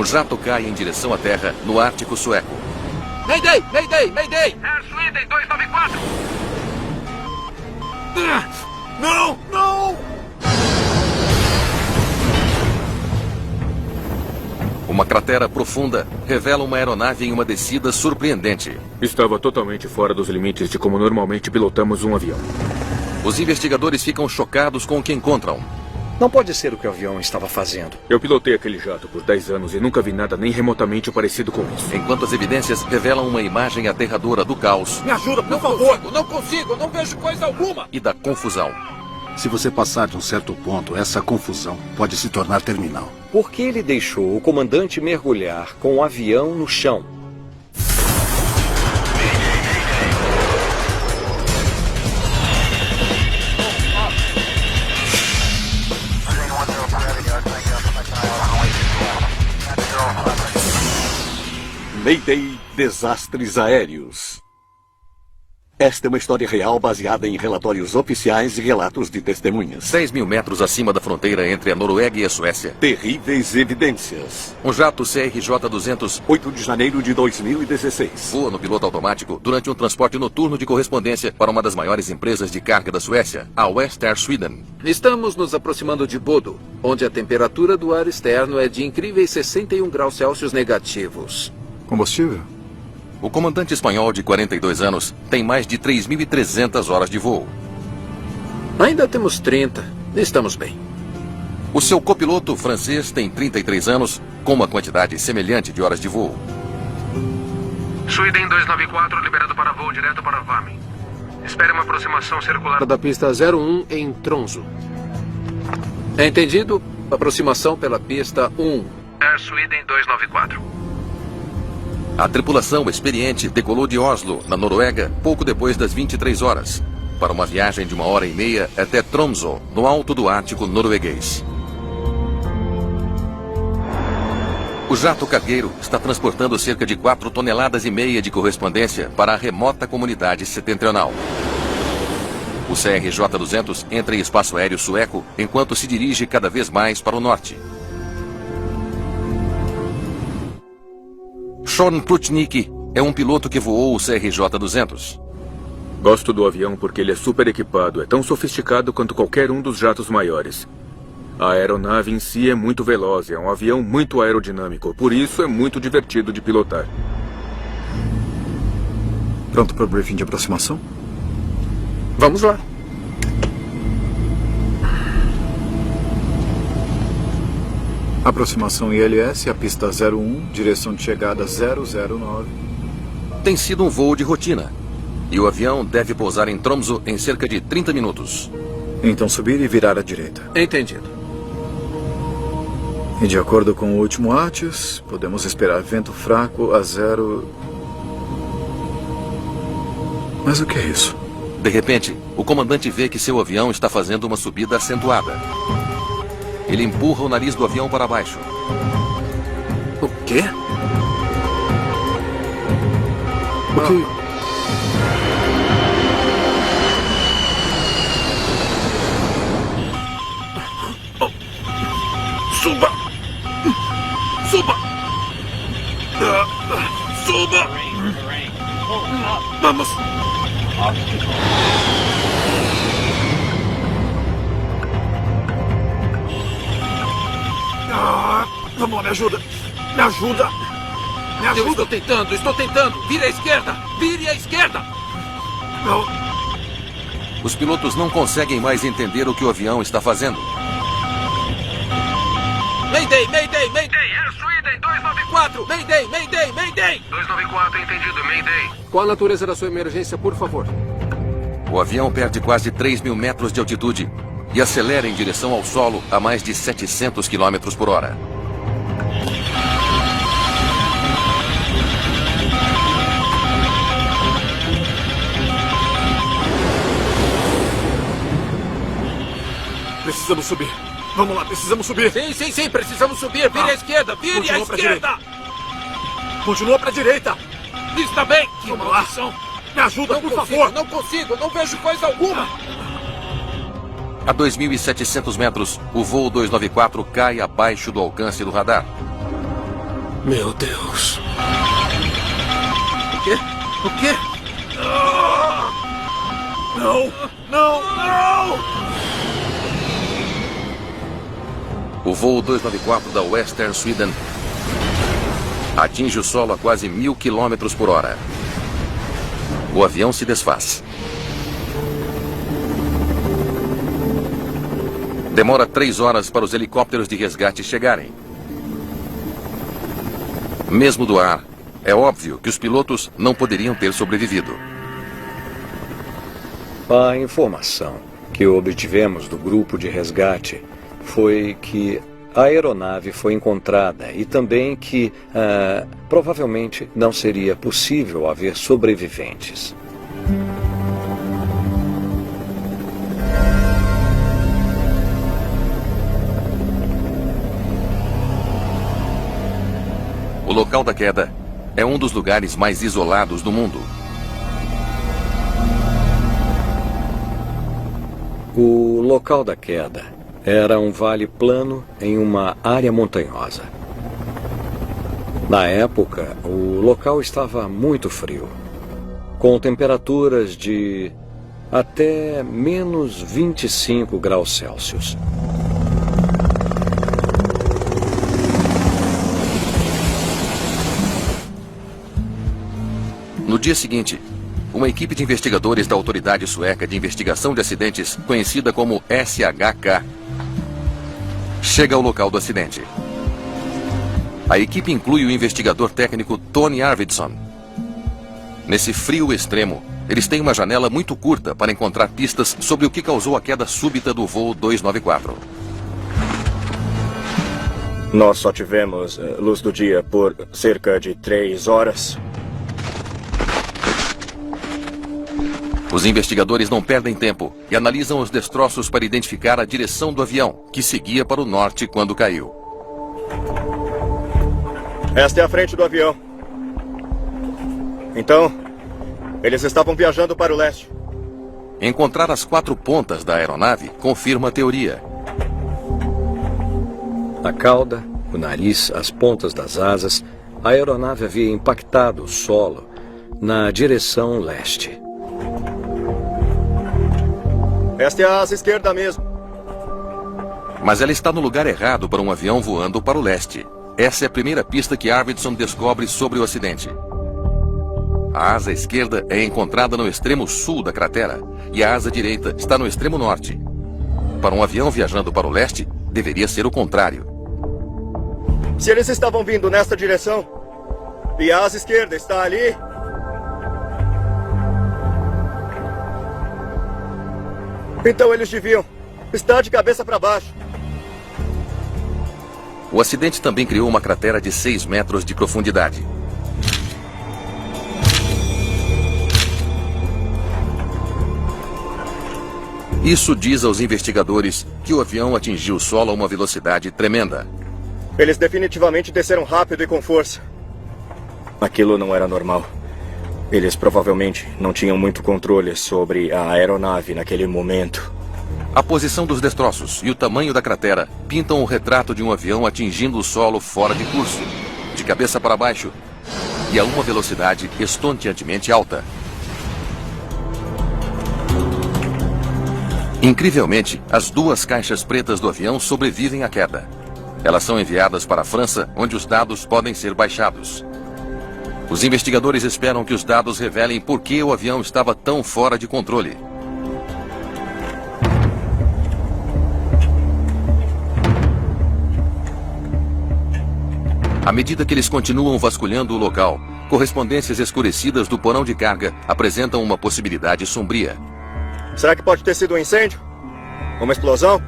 jato cai em direção à Terra, no Ártico Sueco. Mayday! Mayday! Mayday! Air Sweden 294! Não! Não! Uma cratera profunda revela uma aeronave em uma descida surpreendente. Estava totalmente fora dos limites de como normalmente pilotamos um avião. Os investigadores ficam chocados com o que encontram. Não pode ser o que o avião estava fazendo. Eu pilotei aquele jato por 10 anos e nunca vi nada nem remotamente parecido com isso. Enquanto as evidências revelam uma imagem aterradora do caos Me ajuda, por favor! Não consigo! Não vejo coisa alguma! e da confusão. Se você passar de um certo ponto, essa confusão pode se tornar terminal. Por que ele deixou o comandante mergulhar com o avião no chão? Mayday, desastres aéreos. Esta é uma história real baseada em relatórios oficiais e relatos de testemunhas. 6 mil metros acima da fronteira entre a Noruega e a Suécia. Terríveis evidências. Um jato CRJ-200 8 de janeiro de 2016. voa no piloto automático durante um transporte noturno de correspondência para uma das maiores empresas de carga da Suécia, a West Air Sweden. Estamos nos aproximando de Bodo, onde a temperatura do ar externo é de incríveis 61 graus Celsius negativos. Combustível? O comandante espanhol de 42 anos tem mais de 3.300 horas de voo. Ainda temos 30. Estamos bem. O seu copiloto francês tem 33 anos, com uma quantidade semelhante de horas de voo. Sweden 294 liberado para voo direto para Vami. Espere uma aproximação circular Da pista 01 em Tronzo. Entendido? Aproximação pela pista 1. Air Sweden 294. A tripulação experiente decolou de Oslo, na Noruega, pouco depois das 23 horas, para uma viagem de 1h30 até Tromsø, no alto do Ártico norueguês. O jato cargueiro está transportando cerca de 4,5 toneladas de correspondência para a remota comunidade setentrional. O CRJ-200 entra em espaço aéreo sueco enquanto se dirige cada vez mais para o norte. Sean Plutnik é um piloto que voou o CRJ-200. Gosto do avião porque ele é super equipado, é tão sofisticado quanto qualquer um dos jatos maiores. A aeronave em si é muito veloz, é um avião muito aerodinâmico, por isso é muito divertido de pilotar. Pronto para o briefing de aproximação? Vamos lá. Aproximação ILS, a pista 01, direção de chegada 009. Tem sido um voo de rotina, e o avião deve pousar em Tromsø em cerca de 30 minutos. Então subir e virar à direita. Entendido. E de acordo com o último ATIS, podemos esperar vento fraco a 0... Mas o que é isso? De repente, o comandante vê que seu avião está fazendo uma subida acentuada. Ele empurra o nariz do avião para baixo. O quê? O que... Suba! Suba! Suba! Vamos! Vamos, me ajuda! Me ajuda! Me ajuda! Eu estou tentando! Vire à esquerda! Vire à esquerda! Não. Os pilotos não conseguem mais entender o que o avião está fazendo. Mayday! Mayday! Mayday! Air Sweden 294! Mayday! Mayday! Mayday! 294, entendido, Mayday. Qual a natureza da sua emergência, por favor? O avião perde quase 3.000 metros de altitude e acelera em direção ao solo a mais de 700 km por hora. Precisamos subir. Vamos lá, precisamos subir. Sim, precisamos subir. Vire à esquerda, vire à esquerda. Continua pra direita. Está bem. Que Vamos lá. maldição. Me ajuda, por favor. Não consigo, não vejo coisa alguma. A 2.700 metros, o voo 294 cai abaixo do alcance do radar. Meu Deus. O quê? O quê? Não! Não! Não! O voo 294 da Western Sweden atinge o solo a quase 1000 km por hora. O avião se desfaz. Demora 3 horas para os helicópteros de resgate chegarem. Mesmo do ar, é óbvio que os pilotos não poderiam ter sobrevivido. A informação que obtivemos do grupo de resgate foi que a aeronave foi encontrada e também que provavelmente não seria possível haver sobreviventes. O local da queda é um dos lugares mais isolados do mundo. O local da queda era um vale plano em uma área montanhosa. Na época, o local estava muito frio, com temperaturas de até menos 25 graus Celsius. No dia seguinte, uma equipe de investigadores da Autoridade Sueca de Investigação de Acidentes, conhecida como SHK, chega ao local do acidente. A equipe inclui o investigador técnico Tony Arvidsson. Nesse frio extremo, eles têm uma janela muito curta para encontrar pistas sobre o que causou a queda súbita do voo 294. Nós só tivemos luz do dia por cerca de 3 horas. Os investigadores não perdem tempo e analisam os destroços para identificar a direção do avião, que seguia para o norte quando caiu. Esta é a frente do avião. Então, eles estavam viajando para o leste. Encontrar as 4 pontas da aeronave confirma a teoria. A cauda, o nariz, as pontas das asas, a aeronave havia impactado o solo na direção leste. Esta é a asa esquerda mesmo. Mas ela está no lugar errado para um avião voando para o leste. Essa é a primeira pista que Arvidsson descobre sobre o acidente. A asa esquerda é encontrada no extremo sul da cratera e a asa direita está no extremo norte. Para um avião viajando para o leste, deveria ser o contrário. Se eles estavam vindo nesta direção e a asa esquerda está ali, então eles deviam estar de cabeça para baixo. O acidente também criou uma cratera de 6 metros de profundidade. Isso diz aos investigadores que o avião atingiu o solo a uma velocidade tremenda. Eles definitivamente desceram rápido e com força. Aquilo não era normal. Eles provavelmente não tinham muito controle sobre a aeronave naquele momento. A posição dos destroços e o tamanho da cratera pintam o retrato de um avião atingindo o solo fora de curso, de cabeça para baixo e a uma velocidade estonteantemente alta. Incrivelmente, as 2 caixas pretas do avião sobrevivem à queda. Elas são enviadas para a França, onde os dados podem ser baixados. Os investigadores esperam que os dados revelem por que o avião estava tão fora de controle. À medida que eles continuam vasculhando o local, correspondências escurecidas do porão de carga apresentam uma possibilidade sombria. Será que pode ter sido um incêndio? Uma explosão?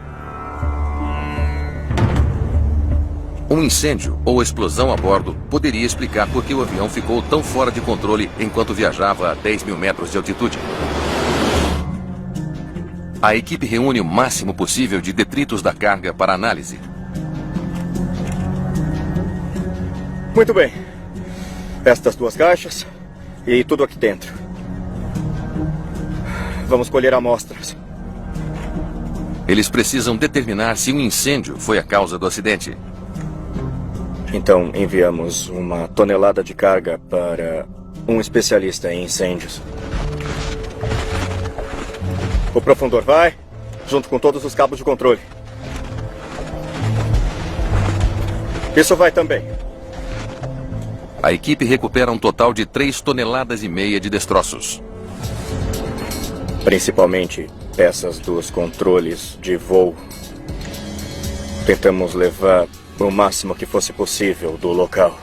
Um incêndio ou explosão a bordo poderia explicar por que o avião ficou tão fora de controle enquanto viajava a 10 mil metros de altitude. A equipe reúne o máximo possível de detritos da carga para análise. Muito bem. Estas 2 caixas e tudo aqui dentro. Vamos colher amostras. Eles precisam determinar se um incêndio foi a causa do acidente. Então enviamos uma tonelada de carga para um especialista em incêndios. O Profundor vai, junto com todos os cabos de controle. Isso vai também. A equipe recupera um total de 3,5 toneladas de destroços. Principalmente peças dos controles de voo. Tentamos levar o máximo que fosse possível do local.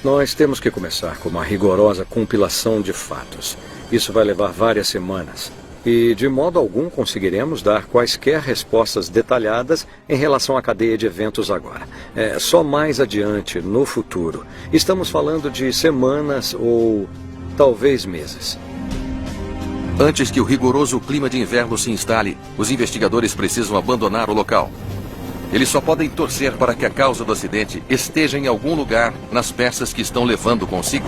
Nós temos que começar com uma rigorosa compilação de fatos. Isso vai levar várias semanas. E de modo algum conseguiremos dar quaisquer respostas detalhadas em relação à cadeia de eventos agora. Só mais adiante, no futuro. Estamos falando de semanas ou talvez meses. Antes que o rigoroso clima de inverno se instale, os investigadores precisam abandonar o local. Eles só podem torcer para que a causa do acidente esteja em algum lugar nas peças que estão levando consigo.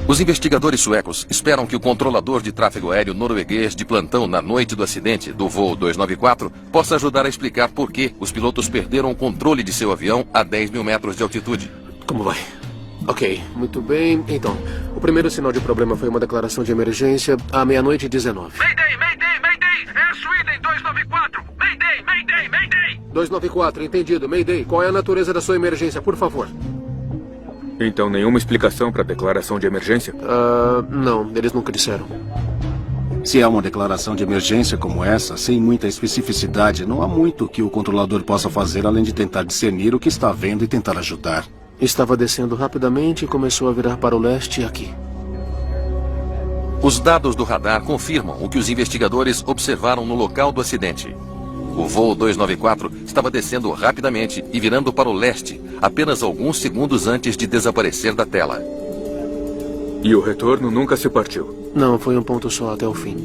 Os investigadores suecos esperam que o controlador de tráfego aéreo norueguês de plantão na noite do acidente do voo 294 possa ajudar a explicar por que os pilotos perderam o controle de seu avião a 10 mil metros de altitude. Como vai? Ok, muito bem. Então, o primeiro sinal de problema foi uma declaração de emergência à 00:19. Mayday, Mayday, Mayday! Air Sweden 294! Mayday, Mayday, Mayday! 294, entendido. Mayday, qual é a natureza da sua emergência, por favor? Então, nenhuma explicação para a declaração de emergência? Não, eles nunca disseram. Se é uma declaração de emergência como essa, sem muita especificidade, não há muito que o controlador possa fazer além de tentar discernir o que está vendo e tentar ajudar. Estava descendo rapidamente e começou a virar para o leste aqui. Os dados do radar confirmam o que os investigadores observaram no local do acidente. O voo 294 estava descendo rapidamente e virando para o leste, apenas alguns segundos antes de desaparecer da tela. E o retorno nunca se partiu? Não, foi um ponto só até o fim.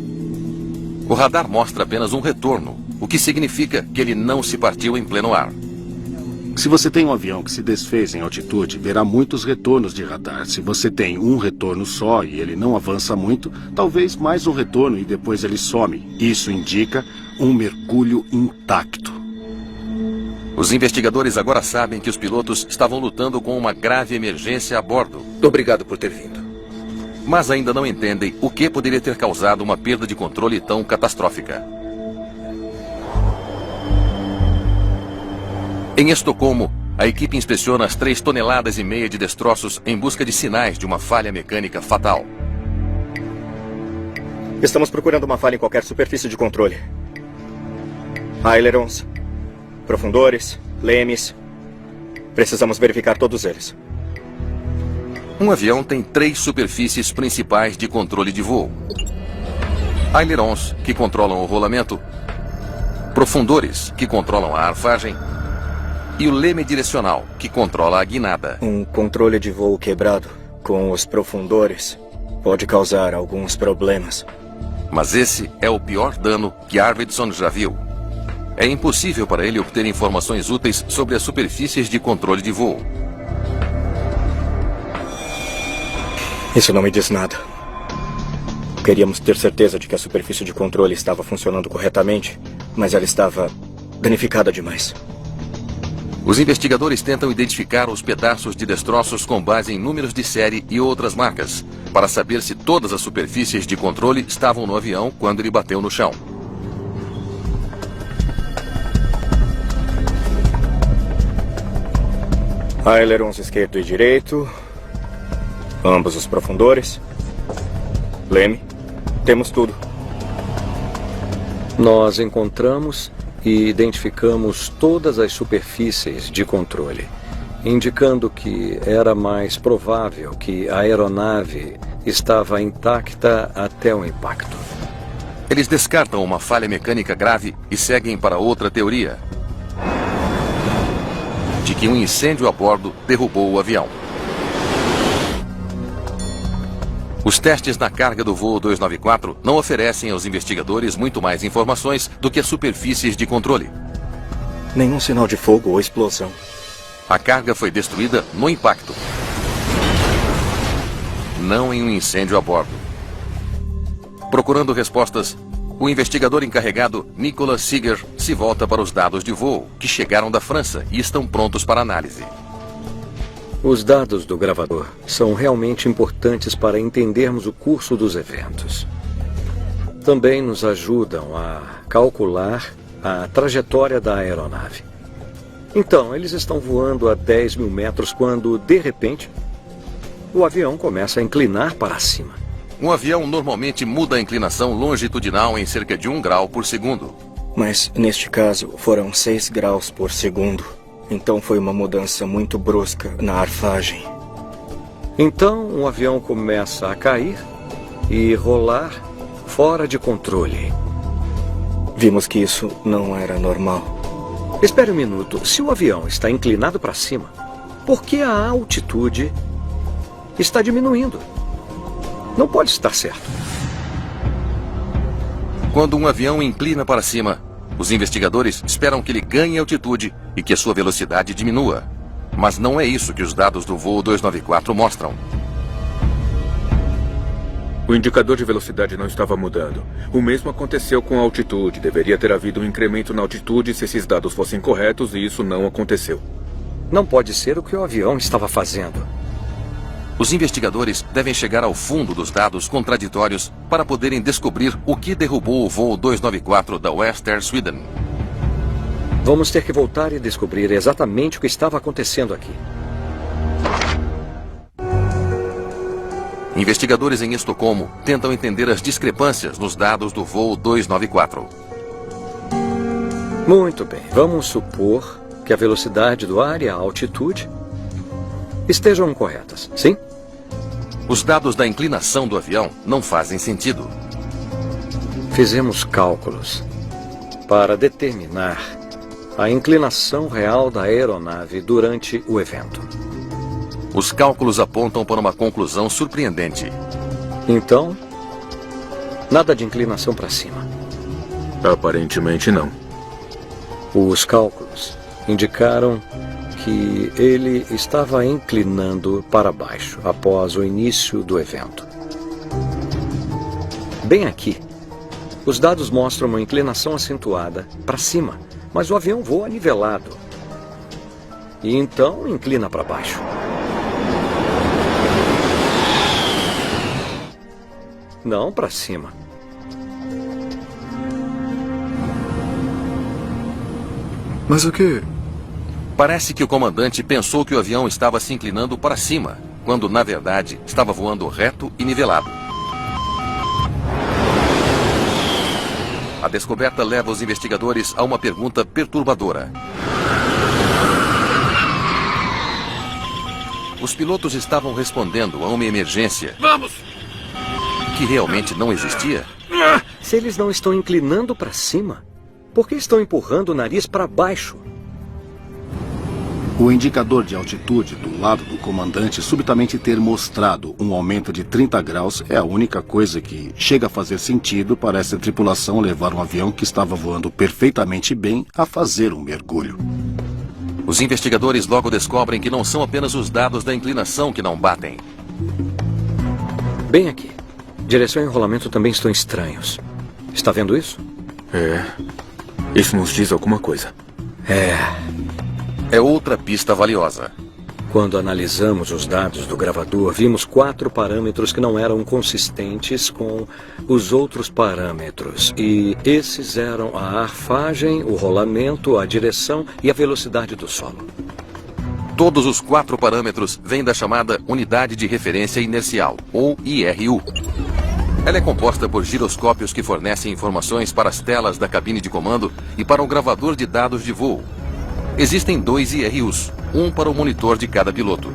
O radar mostra apenas um retorno, o que significa que ele não se partiu em pleno ar. Se você tem um avião que se desfez em altitude, verá muitos retornos de radar. Se você tem um retorno só e ele não avança muito, talvez mais um retorno e depois ele some. Isso indica um mergulho intacto. Os investigadores agora sabem que os pilotos estavam lutando com uma grave emergência a bordo. Obrigado por ter vindo. Mas ainda não entendem o que poderia ter causado uma perda de controle tão catastrófica. Em Estocolmo, a equipe inspeciona as 3,5 toneladas de destroços em busca de sinais de uma falha mecânica fatal. Estamos procurando uma falha em qualquer superfície de controle. Ailerons, profundores, lemes. Precisamos verificar todos eles. Um avião tem 3 superfícies principais de controle de voo. Ailerons, que controlam o rolamento. Profundores, que controlam a arfagem. E o leme direcional, que controla a guinada. Um controle de voo quebrado com os profundores pode causar alguns problemas. Mas esse é o pior dano que Arvidsson já viu. É impossível para ele obter informações úteis sobre as superfícies de controle de voo. Isso não me diz nada. Queríamos ter certeza de que a superfície de controle estava funcionando corretamente, mas ela estava danificada demais. Os investigadores tentam identificar os pedaços de destroços com base em números de série e outras marcas, para saber se todas as superfícies de controle estavam no avião quando ele bateu no chão. Ailerons esquerdo e direito. Ambos os profundores. Leme. Temos tudo. Nós encontramos e identificamos todas as superfícies de controle, indicando que era mais provável que a aeronave estava intacta até o impacto. Eles descartam uma falha mecânica grave e seguem para outra teoria, de que um incêndio a bordo derrubou o avião. Os testes na carga do voo 294 não oferecem aos investigadores muito mais informações do que as superfícies de controle. Nenhum sinal de fogo ou explosão. A carga foi destruída no impacto, não em um incêndio a bordo. Procurando respostas, o investigador encarregado Nicholas Seeger se volta para os dados de voo, que chegaram da França e estão prontos para análise. Os dados do gravador são realmente importantes para entendermos o curso dos eventos. Também nos ajudam a calcular a trajetória da aeronave. Então, eles estão voando a 10 mil metros quando, de repente, o avião começa a inclinar para cima. Um avião normalmente muda a inclinação longitudinal em cerca de 1 grau por segundo. Mas, neste caso, foram 6 graus por segundo. Então foi uma mudança muito brusca na arfagem. Então, o avião começa a cair e rolar fora de controle. Vimos que isso não era normal. Espere um minuto. Se o avião está inclinado para cima, por que a altitude está diminuindo? Não pode estar certo. Quando um avião inclina para cima, os investigadores esperam que ele ganhe altitude e que a sua velocidade diminua. Mas não é isso que os dados do voo 294 mostram. O indicador de velocidade não estava mudando. O mesmo aconteceu com a altitude. Deveria ter havido um incremento na altitude se esses dados fossem corretos, e isso não aconteceu. Não pode ser o que o avião estava fazendo. Os investigadores devem chegar ao fundo dos dados contraditórios para poderem descobrir o que derrubou o voo 294 da West Air Sweden. Vamos ter que voltar e descobrir exatamente o que estava acontecendo aqui. Investigadores em Estocolmo tentam entender as discrepâncias nos dados do voo 294. Muito bem. Vamos supor que a velocidade do ar e a altitude estejam corretas, sim? Os dados da inclinação do avião não fazem sentido. Fizemos cálculos para determinar a inclinação real da aeronave durante o evento. Os cálculos apontam para uma conclusão surpreendente. Então, nada de inclinação para cima. Aparentemente não. Os cálculos indicaram que ele estava inclinando para baixo após o início do evento. Bem aqui, os dados mostram uma inclinação acentuada para cima, mas o avião voa nivelado. E então inclina para baixo. Não para cima. Mas o que? Parece que o comandante pensou que o avião estava se inclinando para cima, quando, na verdade, estava voando reto e nivelado. A descoberta leva os investigadores a uma pergunta perturbadora. Os pilotos estavam respondendo a uma emergência. Vamos! Que realmente não existia? Se eles não estão inclinando para cima, por que estão empurrando o nariz para baixo? O indicador de altitude do lado do comandante subitamente ter mostrado um aumento de 30 graus é a única coisa que chega a fazer sentido para essa tripulação levar um avião que estava voando perfeitamente bem a fazer um mergulho. Os investigadores logo descobrem que não são apenas os dados da inclinação que não batem. Bem aqui. Direção e rolamento também estão estranhos. Está vendo isso? Isso nos diz alguma coisa. É outra pista valiosa. Quando analisamos os dados do gravador, vimos 4 parâmetros que não eram consistentes com os outros parâmetros. E esses eram a arfagem, o rolamento, a direção e a velocidade do solo. Todos os 4 parâmetros vêm da chamada Unidade de Referência Inercial, ou IRU. Ela é composta por giroscópios que fornecem informações para as telas da cabine de comando e para o gravador de dados de voo. Existem 2 IRUs, um para o monitor de cada piloto.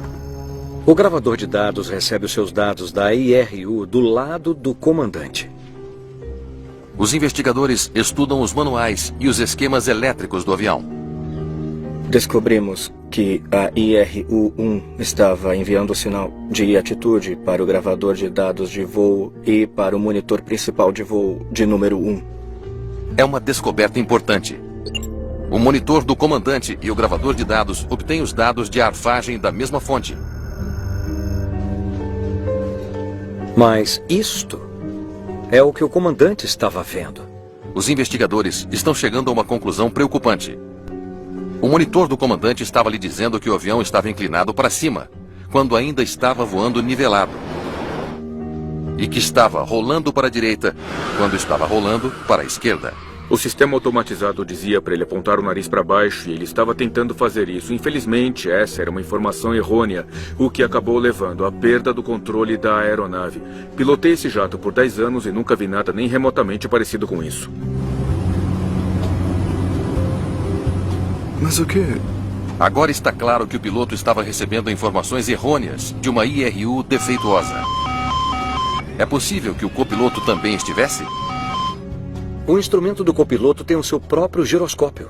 O gravador de dados recebe os seus dados da IRU do lado do comandante. Os investigadores estudam os manuais e os esquemas elétricos do avião. Descobrimos que a IRU-1 estava enviando o sinal de atitude para o gravador de dados de voo e para o monitor principal de voo de número 1. É uma descoberta importante. O monitor do comandante e o gravador de dados obtêm os dados de arfagem da mesma fonte. Mas isto é o que o comandante estava vendo. os investigadores estão chegando a uma conclusão preocupante. O monitor do comandante estava lhe dizendo que o avião estava inclinado para cima, quando ainda estava voando nivelado. E que estava rolando para a direita, quando estava rolando para a esquerda. O sistema automatizado dizia para ele apontar o nariz para baixo e ele estava tentando fazer isso. Infelizmente, essa era uma informação errônea, o que acabou levando à perda do controle da aeronave. Pilotei esse jato por 10 anos e nunca vi nada nem remotamente parecido com isso. Mas o que? Agora está claro que o piloto estava recebendo informações errôneas de uma IRU defeituosa. É possível que o copiloto também estivesse? O instrumento do copiloto tem o seu próprio giroscópio.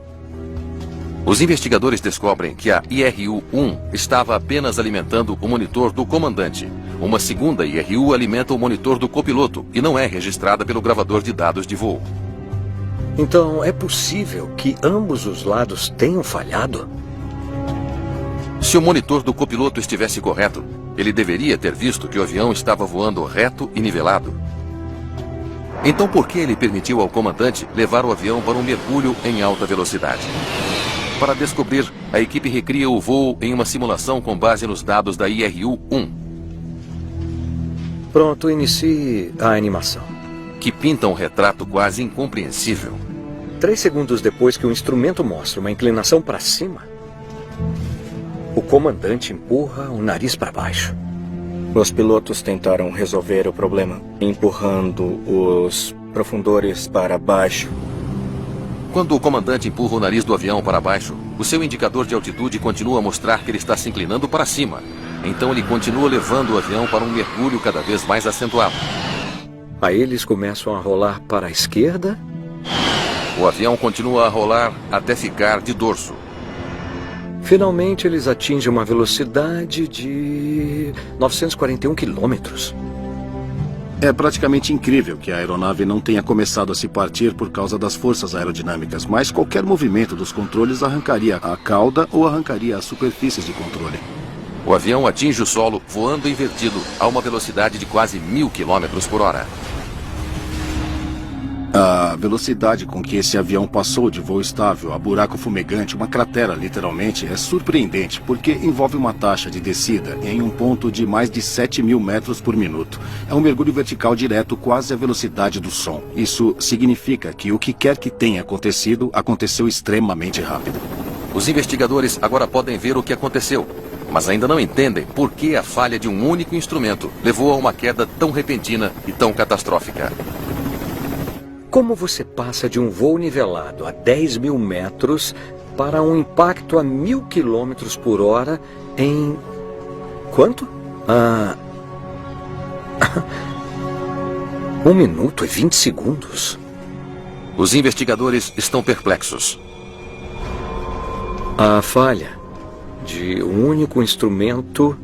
Os investigadores descobrem que a IRU-1 estava apenas alimentando o monitor do comandante. Uma segunda IRU alimenta o monitor do copiloto e não é registrada pelo gravador de dados de voo. Então, é possível que ambos os lados tenham falhado? Se o monitor do copiloto estivesse correto, ele deveria ter visto que o avião estava voando reto e nivelado. Então por que ele permitiu ao comandante levar o avião para um mergulho em alta velocidade? Para descobrir, a equipe recria o voo em uma simulação com base nos dados da IRU-1. Pronto, inicie a animação. Que pinta um retrato quase incompreensível. 3 segundos depois que o instrumento mostra uma inclinação para cima, o comandante empurra o nariz para baixo. Os pilotos tentaram resolver o problema empurrando os profundores para baixo. Quando o comandante empurra o nariz do avião para baixo, o seu indicador de altitude continua a mostrar que ele está se inclinando para cima. Então ele continua levando o avião para um mergulho cada vez mais acentuado. Aí eles começam a rolar para a esquerda. O avião continua a rolar até ficar de dorso. Finalmente, eles atingem uma velocidade de 941 quilômetros. É praticamente incrível que a aeronave não tenha começado a se partir por causa das forças aerodinâmicas, mas qualquer movimento dos controles arrancaria a cauda ou arrancaria as superfícies de controle. O avião atinge o solo voando invertido a uma velocidade de quase 1000 quilômetros por hora. A velocidade com que esse avião passou de voo estável a buraco fumegante, uma cratera literalmente, é surpreendente, porque envolve uma taxa de descida em um ponto de mais de 7.000 metros por minuto. É um mergulho vertical direto, quase a velocidade do som. Isso significa que o que quer que tenha acontecido, aconteceu extremamente rápido. Os investigadores agora podem ver o que aconteceu, mas ainda não entendem por que a falha de um único instrumento levou a uma queda tão repentina e tão catastrófica. Como você passa de um voo nivelado a 10.000 metros para um impacto a 1.000 quilômetros por hora em... quanto? 1 minuto e 20 segundos. Os investigadores estão perplexos. A falha de um único instrumento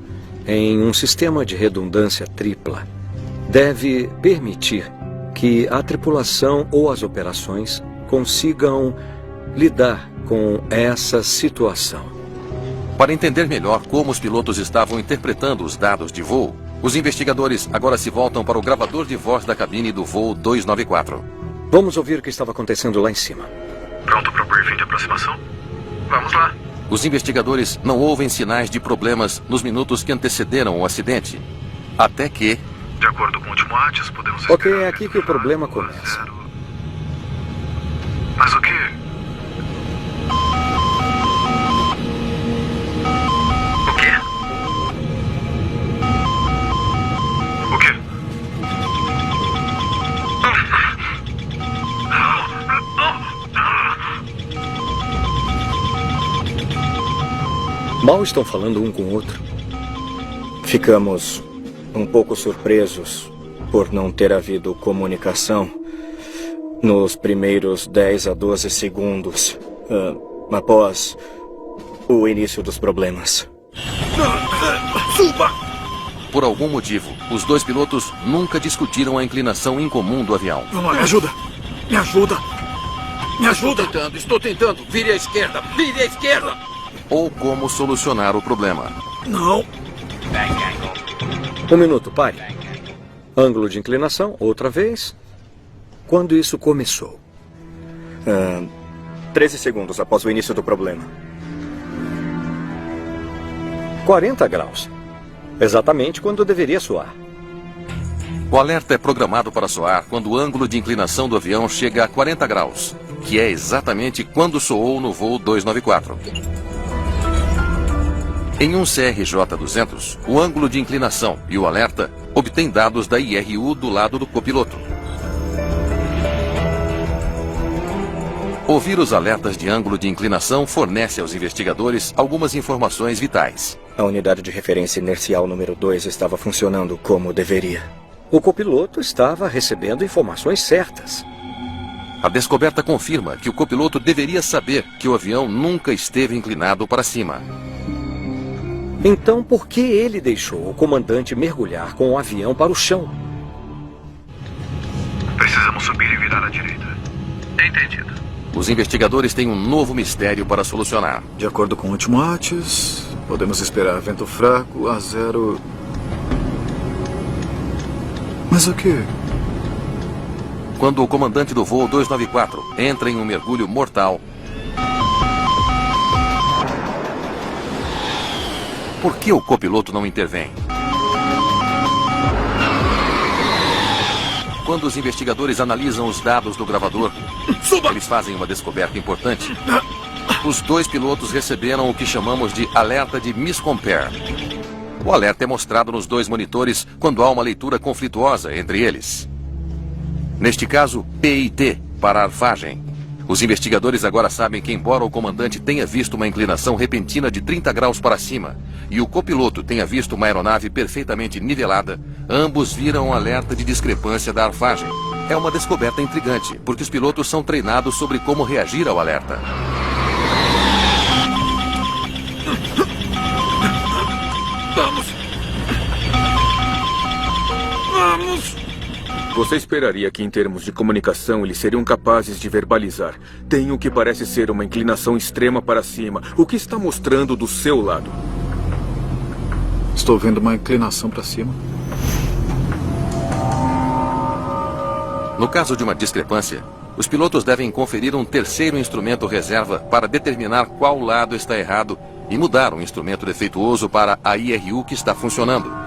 em um sistema de redundância tripla deve permitir que a tripulação ou as operações consigam lidar com essa situação. Para entender melhor como os pilotos estavam interpretando os dados de voo, os investigadores agora se voltam para o gravador de voz da cabine do voo 294. Vamos ouvir o que estava acontecendo lá em cima. Pronto para o briefing de aproximação? Vamos lá. Os investigadores não ouvem sinais de problemas nos minutos que antecederam o acidente. Até que... De acordo com o último ATIS, podemos... Ok, é aqui que o problema começa. Mas o quê? O quê? O quê? Mal estão falando um com o outro. Ficamos um pouco surpresos por não ter havido comunicação nos primeiros 10 a 12 segundos após o início dos problemas. Suba! Por algum motivo, os dois pilotos nunca discutiram a inclinação incomum do avião. Vamos lá, me ajuda! Me ajuda! Me ajuda! Estou tentando. Vire à esquerda! Vire à esquerda! Ou como solucionar o problema. Não! 1 minuto, pare. Ângulo de inclinação, outra vez. Quando isso começou? 13 segundos após o início do problema. 40 graus. Exatamente quando deveria soar. O alerta é programado para soar quando o ângulo de inclinação do avião chega a 40 graus, que é exatamente quando soou no voo 294. Em um CRJ-200, o ângulo de inclinação e o alerta obtêm dados da IRU do lado do copiloto. Ouvir os alertas de ângulo de inclinação fornece aos investigadores algumas informações vitais. A unidade de referência inercial número 2 estava funcionando como deveria. O copiloto estava recebendo informações certas. A descoberta confirma que o copiloto deveria saber que o avião nunca esteve inclinado para cima. Então, por que ele deixou o comandante mergulhar com o avião para o chão? Precisamos subir e virar à direita. Entendido. Os investigadores têm um novo mistério para solucionar. De acordo com o último ATIS, podemos esperar vento fraco a 0... Mas o quê? Quando o comandante do voo 294 entra em um mergulho mortal, por que o copiloto não intervém? Quando os investigadores analisam os dados do gravador, eles fazem uma descoberta importante. Os dois pilotos receberam o que chamamos de alerta de miscompare. O alerta é mostrado nos dois monitores quando há uma leitura conflituosa entre eles. Neste caso, PIT, para arfagem. Os investigadores agora sabem que, embora o comandante tenha visto uma inclinação repentina de 30 graus para cima e o copiloto tenha visto uma aeronave perfeitamente nivelada, ambos viram um alerta de discrepância da arfagem. É uma descoberta intrigante, porque os pilotos são treinados sobre como reagir ao alerta. Vamos! Você esperaria que, em termos de comunicação, eles seriam capazes de verbalizar. Tem o que parece ser uma inclinação extrema para cima. O que está mostrando do seu lado? Estou vendo uma inclinação para cima. No caso de uma discrepância, os pilotos devem conferir um terceiro instrumento reserva para determinar qual lado está errado e mudar um instrumento defeituoso para a IRU que está funcionando.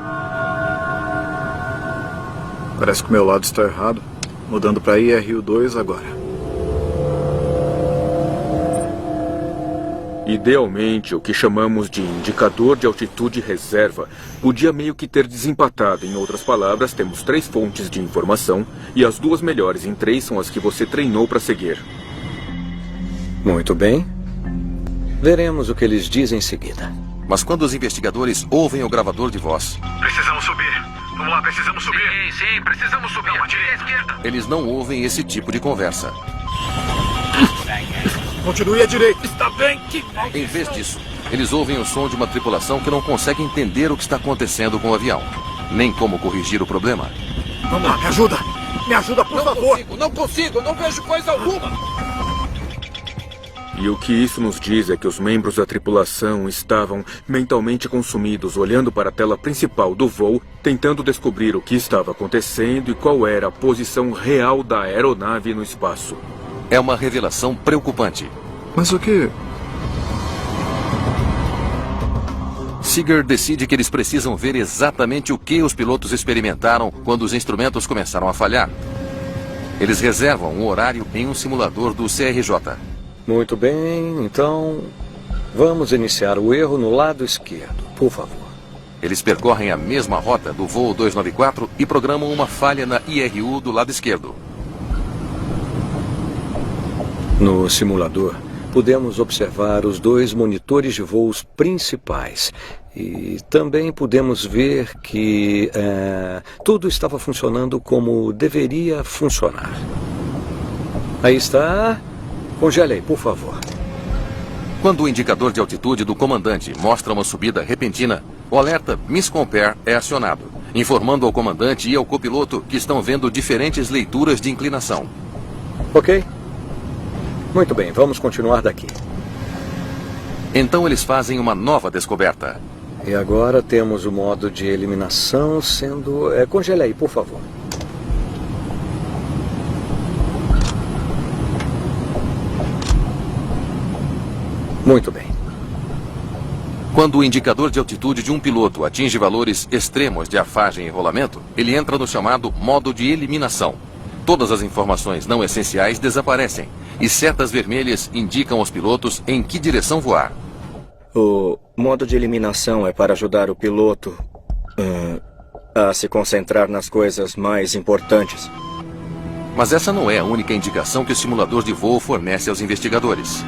Parece que o meu lado está errado. Mudando para IRU2 agora. Idealmente, o que chamamos de indicador de altitude reserva podia meio que ter desempatado. Em outras palavras, temos 3 fontes de informação e as 2 melhores em 3 são as que você treinou para seguir. Muito bem. Veremos o que eles dizem em seguida. Mas quando os investigadores ouvem o gravador de voz, Precisamos subir. Vamos lá, precisamos subir. Sim, precisamos subir. À direita, esquerda. eles não ouvem esse tipo de conversa. Continue à direita. Está bem, que... Em vez disso, eles ouvem o som de uma tripulação que não consegue entender o que está acontecendo com o avião, nem como corrigir o problema. Vamos lá, me ajuda. Me ajuda, por favor. Não consigo, não vejo coisa alguma. E o que isso nos diz é que os membros da tripulação estavam mentalmente consumidos, olhando para a tela principal do voo, tentando descobrir o que estava acontecendo e qual era a posição real da aeronave no espaço. É uma revelação preocupante. Mas o quê? Seeger decide que eles precisam ver exatamente o que os pilotos experimentaram quando os instrumentos começaram a falhar. Eles reservam um horário em um simulador do CRJ. Muito bem, então vamos iniciar o erro no lado esquerdo, por favor. Eles percorrem a mesma rota do voo 294 e programam uma falha na IRU do lado esquerdo. No simulador, podemos observar os 2 monitores de voos principais. E também podemos ver que tudo estava funcionando como deveria funcionar. Aí está. Congele aí, por favor. Quando o indicador de altitude do comandante mostra uma subida repentina, o alerta miscompare é acionado, informando ao comandante e ao copiloto que estão vendo diferentes leituras de inclinação. Ok. Muito bem, vamos continuar daqui. Então eles fazem uma nova descoberta. E agora temos o modo de eliminação sendo... congele aí, por favor. Quando o indicador de altitude de um piloto atinge valores extremos de arfagem e rolamento, ele entra no chamado modo de eliminação. Todas as informações não essenciais desaparecem e setas vermelhas indicam aos pilotos em que direção voar. O modo de eliminação é para ajudar o piloto a se concentrar nas coisas mais importantes. Mas essa não é a única indicação que o simulador de voo fornece aos investigadores.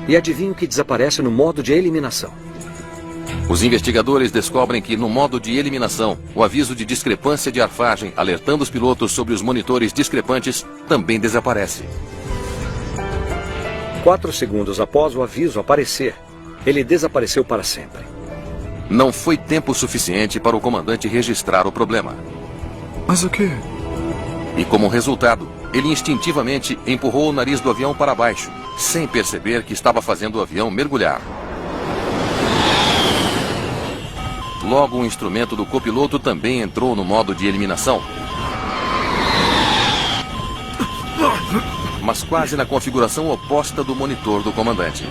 E adivinha o que desaparece no modo de eliminação? Os investigadores descobrem que, no modo de eliminação, o aviso de discrepância de arfagem, alertando os pilotos sobre os monitores discrepantes, também desaparece. 4 segundos após o aviso aparecer, ele desapareceu para sempre. Não foi tempo suficiente para o comandante registrar o problema. Mas o quê? E como resultado, ele instintivamente empurrou o nariz do avião para baixo, sem perceber que estava fazendo o avião mergulhar. Logo, o instrumento do copiloto também entrou no modo de eliminação. Mas quase na configuração oposta do monitor do comandante.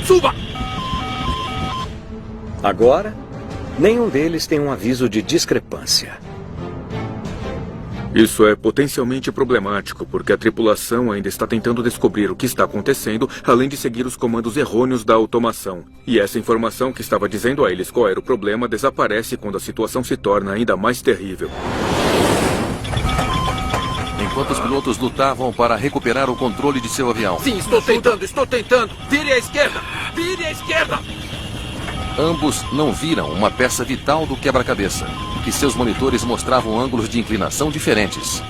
Suba! Agora, nenhum deles tem um aviso de discrepância. Isso é potencialmente problemático, porque a tripulação ainda está tentando descobrir o que está acontecendo, além de seguir os comandos errôneos da automação. E essa informação que estava dizendo a eles qual era o problema desaparece quando a situação se torna ainda mais terrível. Enquanto os pilotos lutavam para recuperar o controle de seu avião. Sim, estou tentando. Vire à esquerda! Vire à esquerda! Ambos não viram uma peça vital do quebra-cabeça, que seus monitores mostravam ângulos de inclinação diferentes.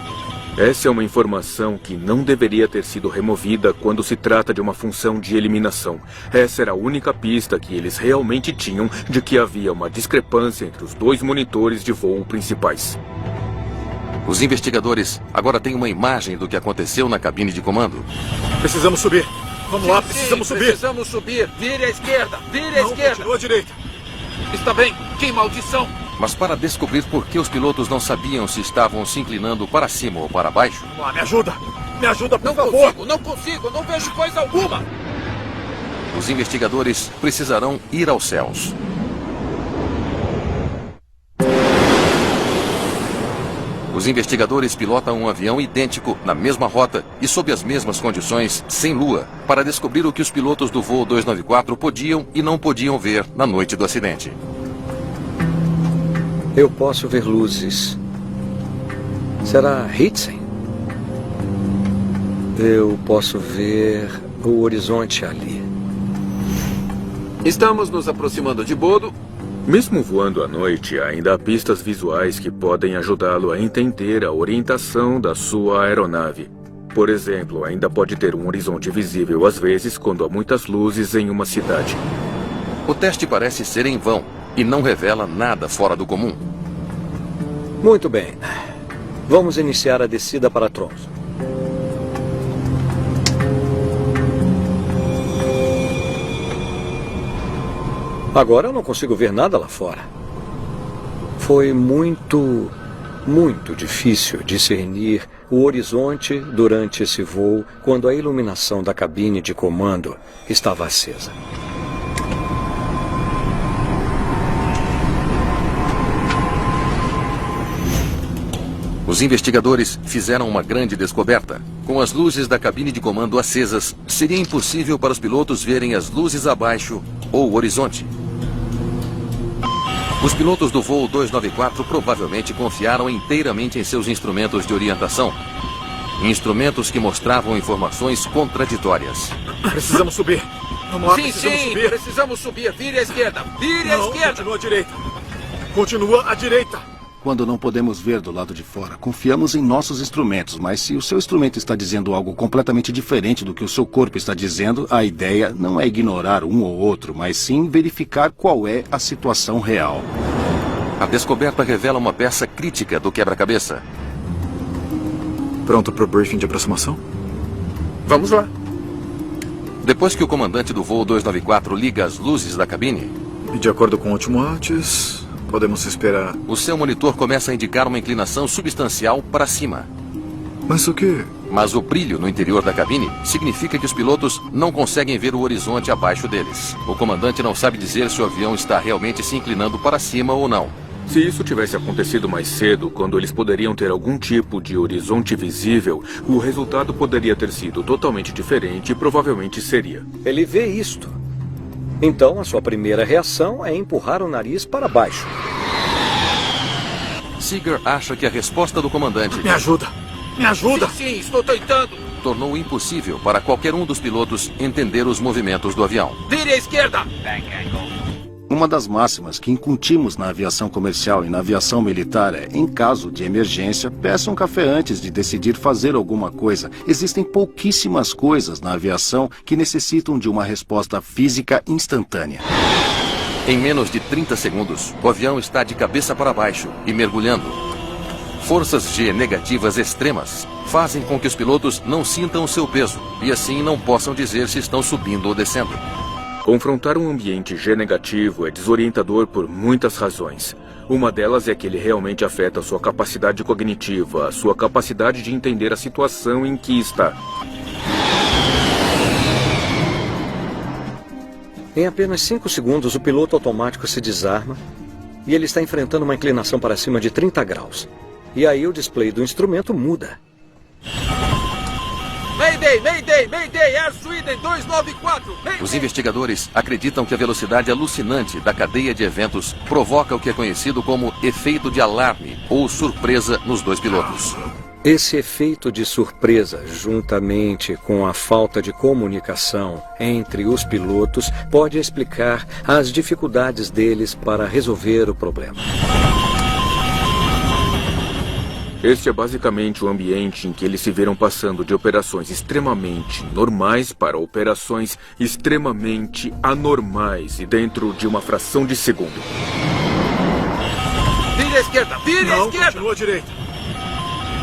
Essa é uma informação que não deveria ter sido removida quando se trata de uma função de eliminação. Essa era a única pista que eles realmente tinham de que havia uma discrepância entre os 2 monitores de voo principais. Os investigadores agora têm uma imagem do que aconteceu na cabine de comando. Precisamos subir. Vamos lá, precisamos subir. Precisamos subir. Vire à esquerda. Vire à esquerda. Continua à direita. Está bem. Que maldição. Mas para descobrir por que os pilotos não sabiam se estavam se inclinando para cima ou para baixo... Me ajuda. Me ajuda, por favor. Não consigo. Não vejo coisa alguma. Os investigadores precisarão ir aos céus. Os investigadores pilotam um avião idêntico, na mesma rota e sob as mesmas condições, sem lua, para descobrir o que os pilotos do voo 294 podiam e não podiam ver na noite do acidente. Eu posso ver luzes. Será Hitzen? Eu posso ver o horizonte ali. Estamos nos aproximando de Bodo. Mesmo voando à noite, ainda há pistas visuais que podem ajudá-lo a entender a orientação da sua aeronave. Por exemplo, ainda pode ter um horizonte visível às vezes quando há muitas luzes em uma cidade. O teste parece ser em vão e não revela nada fora do comum. Muito bem. Vamos iniciar a descida para Tromsø. Agora eu não consigo ver nada lá fora. Foi muito difícil discernir o horizonte durante esse voo quando a iluminação da cabine de comando estava acesa. Os investigadores fizeram uma grande descoberta. Com as luzes da cabine de comando acesas, seria impossível para os pilotos verem as luzes abaixo ou o horizonte. Os pilotos do voo 294 provavelmente confiaram inteiramente em seus instrumentos de orientação. Instrumentos que mostravam informações contraditórias. Precisamos subir. Vamos lá, precisamos subir. Precisamos subir. Vire à esquerda. Vire à esquerda. Continua à direita. Continua à direita. Quando não podemos ver do lado de fora, confiamos em nossos instrumentos, mas se o seu instrumento está dizendo algo completamente diferente do que o seu corpo está dizendo, a ideia não é ignorar um ou outro, mas sim verificar qual é a situação real. A descoberta revela uma peça crítica do quebra-cabeça. Pronto para o briefing de aproximação? Vamos lá. Depois que o comandante do voo 294 liga as luzes da cabine... E de acordo com o último ATIS, podemos esperar... O seu monitor começa a indicar uma inclinação substancial para cima. Mas o quê? Mas o brilho no interior da cabine significa que os pilotos não conseguem ver o horizonte abaixo deles. O comandante não sabe dizer se o avião está realmente se inclinando para cima ou não. Se isso tivesse acontecido mais cedo, quando eles poderiam ter algum tipo de horizonte visível, o resultado poderia ter sido totalmente diferente e provavelmente seria. Ele vê isto. Então, a sua primeira reação é empurrar o nariz para baixo. Seeger acha que a resposta do comandante Me ajuda! Me ajuda! Sim, estou tentando. tornou impossível para qualquer um dos pilotos entender os movimentos do avião. Vire à esquerda! Uma das máximas que incutimos na aviação comercial e na aviação militar é, em caso de emergência, peça um café antes de decidir fazer alguma coisa. Existem pouquíssimas coisas na aviação que necessitam de uma resposta física instantânea. Em menos de 30 segundos, o avião está de cabeça para baixo e mergulhando. Forças G negativas extremas fazem com que os pilotos não sintam o seu peso e assim não possam dizer se estão subindo ou descendo. Confrontar um ambiente G negativo é desorientador por muitas razões. Uma delas é que ele realmente afeta a sua capacidade cognitiva, a sua capacidade de entender a situação em que está. Em apenas 5 segundos, o piloto automático se desarma e ele está enfrentando uma inclinação para cima de 30 graus. E aí o display do instrumento muda. Mayday, Mayday, Mayday, Air Sweden 294. Mayday. Os investigadores acreditam que a velocidade alucinante da cadeia de eventos provoca o que é conhecido como efeito de alarme ou surpresa nos dois pilotos. Esse efeito de surpresa, juntamente com a falta de comunicação entre os pilotos, pode explicar as dificuldades deles para resolver o problema. Este é basicamente o ambiente em que eles se viram passando de operações extremamente normais para operações extremamente anormais e dentro de uma fração de segundo. Vire à esquerda, vire à esquerda. Continua à direita.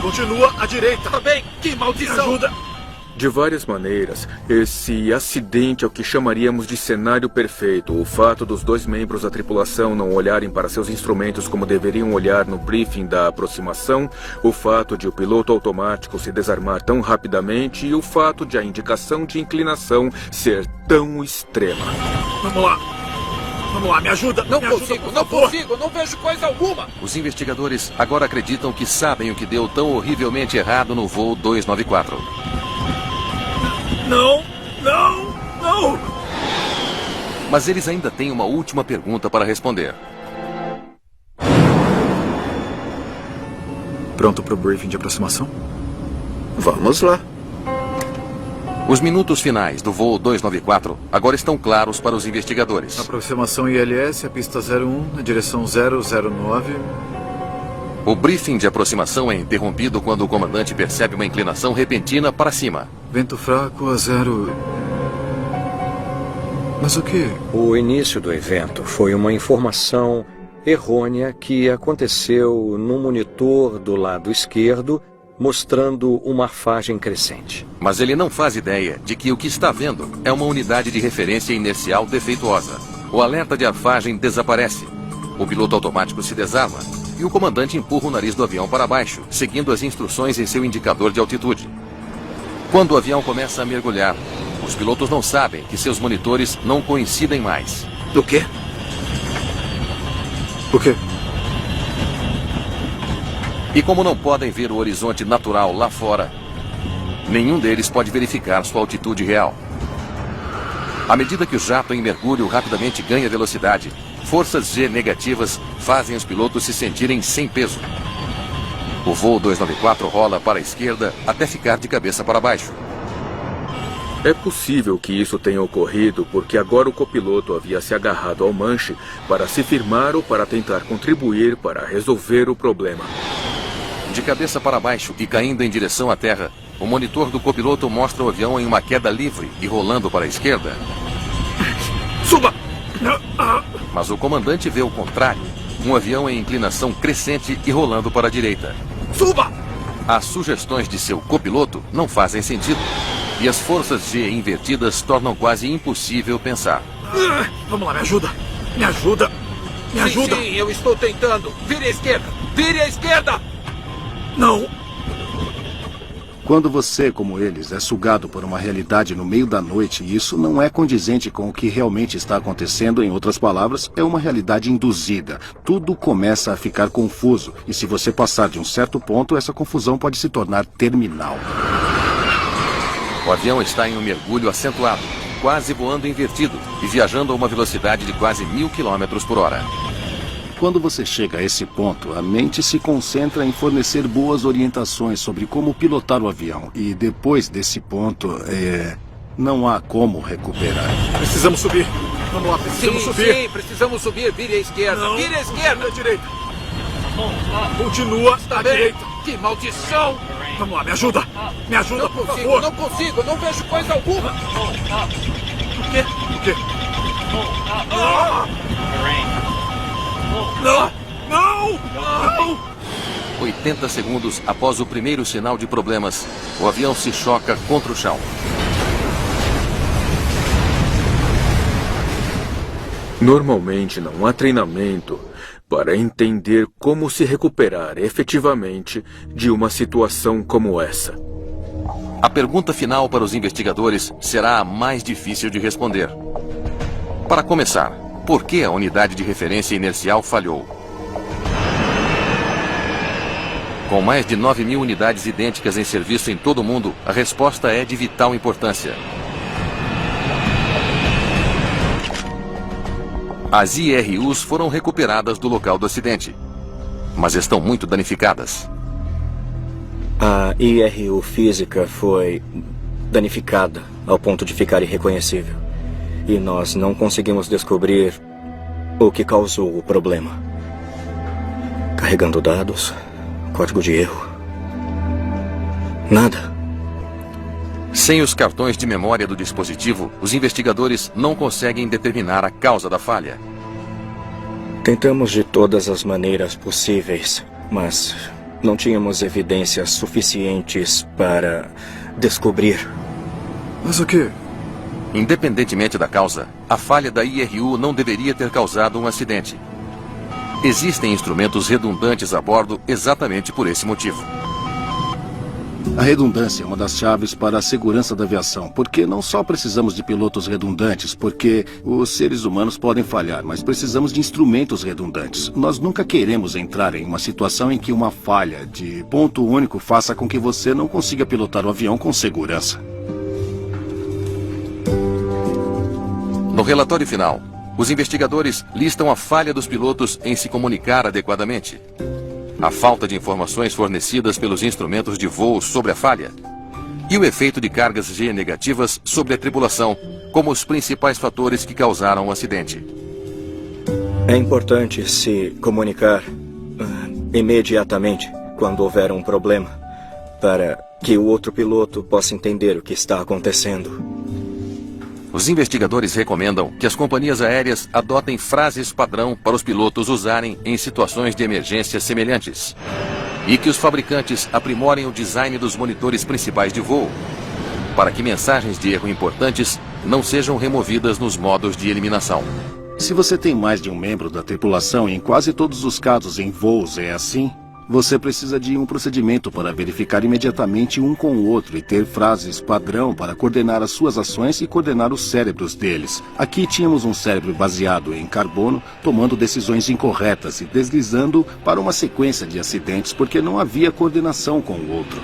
Continua à direita. Tá bem, que maldição. Me ajuda. De várias maneiras, esse acidente é o que chamaríamos de cenário perfeito. O fato dos dois membros da tripulação não olharem para seus instrumentos como deveriam olhar no briefing da aproximação, o fato de o piloto automático se desarmar tão rapidamente e o fato de a indicação de inclinação ser tão extrema. Vamos lá. Vamos lá, me ajuda. Não me consigo, ajuda, por não favor. consigo, não vejo coisa alguma. Os investigadores agora acreditam que sabem o que deu tão horrivelmente errado no voo 294. Não, não, não. Mas eles ainda têm uma última pergunta para responder. Pronto para o briefing de aproximação? Vamos lá. Os minutos finais do voo 294 agora estão claros para os investigadores. Aproximação ILS, a pista 01, na direção 009. O briefing de aproximação é interrompido quando o comandante percebe uma inclinação repentina para cima. Vento fraco a 0... Mas o quê? O início do evento foi uma informação errônea que aconteceu no monitor do lado esquerdo, mostrando uma arfagem crescente. Mas ele não faz ideia de que o que está vendo é uma unidade de referência inercial defeituosa. O alerta de arfagem desaparece. O piloto automático se desarma e o comandante empurra o nariz do avião para baixo, seguindo as instruções em seu indicador de altitude. Quando o avião começa a mergulhar, os pilotos não sabem que seus monitores não coincidem mais. Do quê? O quê? E como não podem ver o horizonte natural lá fora, nenhum deles pode verificar sua altitude real. À medida que o jato em mergulho rapidamente ganha velocidade, forças G negativas fazem os pilotos se sentirem sem peso. O voo 294 rola para a esquerda até ficar de cabeça para baixo. É possível que isso tenha ocorrido porque agora o copiloto havia se agarrado ao manche para se firmar ou para tentar contribuir para resolver o problema. De cabeça para baixo e caindo em direção à terra, o monitor do copiloto mostra o avião em uma queda livre e rolando para a esquerda. Suba! Mas o comandante vê o contrário. Um avião em inclinação crescente e rolando para a direita. Suba! As sugestões de seu copiloto não fazem sentido. E as forças G invertidas tornam quase impossível pensar. Vamos lá, me ajuda! Me ajuda! Me ajuda! Sim, eu estou tentando. Vire à esquerda! Vire à esquerda! Não! Quando você, como eles, é sugado por uma realidade no meio da noite e isso não é condizente com o que realmente está acontecendo, em outras palavras, é uma realidade induzida. Tudo começa a ficar confuso e se você passar de um certo ponto, essa confusão pode se tornar terminal. O avião está em um mergulho acentuado, quase voando invertido e viajando a uma velocidade de quase 1000 km por hora. Quando você chega a esse ponto, a mente se concentra em fornecer boas orientações sobre como pilotar o avião. E depois desse ponto, não há como recuperar. Precisamos subir. Vamos lá, precisamos subir. Sim, precisamos subir. Vire à esquerda. Não. Vire à esquerda. À direita. Continua à direita. Que maldição! Vamos lá, me ajuda. Me ajuda, por favor. Não consigo. Não vejo coisa alguma. O quê? O quê? Não! Não! Não! 80 segundos após o primeiro sinal de problemas, o avião se choca contra o chão. Normalmente não há treinamento para entender como se recuperar efetivamente de uma situação como essa. A pergunta final para os investigadores será a mais difícil de responder. Para começar, por que a unidade de referência inercial falhou? Com mais de 9.000 unidades idênticas em serviço em todo o mundo, a resposta é de vital importância. As IRUs foram recuperadas do local do acidente, mas estão muito danificadas. A IRU física foi danificada ao ponto de ficar irreconhecível. E nós não conseguimos descobrir o que causou o problema. Carregando dados, código de erro. Nada. Sem os cartões de memória do dispositivo, os investigadores não conseguem determinar a causa da falha. Tentamos de todas as maneiras possíveis, mas não tínhamos evidências suficientes para descobrir. Mas o quê? Independentemente da causa, a falha da IRU não deveria ter causado um acidente. Existem instrumentos redundantes a bordo exatamente por esse motivo. A redundância é uma das chaves para a segurança da aviação, porque não só precisamos de pilotos redundantes, porque os seres humanos podem falhar, mas precisamos de instrumentos redundantes. Nós nunca queremos entrar em uma situação em que uma falha de ponto único faça com que você não consiga pilotar o avião com segurança. No relatório final, os investigadores listam a falha dos pilotos em se comunicar adequadamente, a falta de informações fornecidas pelos instrumentos de voo sobre a falha e o efeito de cargas G negativas sobre a tripulação como os principais fatores que causaram o acidente. É importante se comunicar imediatamente quando houver um problema, para que o outro piloto possa entender o que está acontecendo. Os investigadores recomendam que as companhias aéreas adotem frases padrão para os pilotos usarem em situações de emergência semelhantes e que os fabricantes aprimorem o design dos monitores principais de voo para que mensagens de erro importantes não sejam removidas nos modos de eliminação. Se você tem mais de um membro da tripulação, e em quase todos os casos em voos é assim, você precisa de um procedimento para verificar imediatamente um com o outro e ter frases padrão para coordenar as suas ações e coordenar os cérebros deles. Aqui tínhamos um cérebro baseado em carbono, tomando decisões incorretas e deslizando para uma sequência de acidentes porque não havia coordenação com o outro.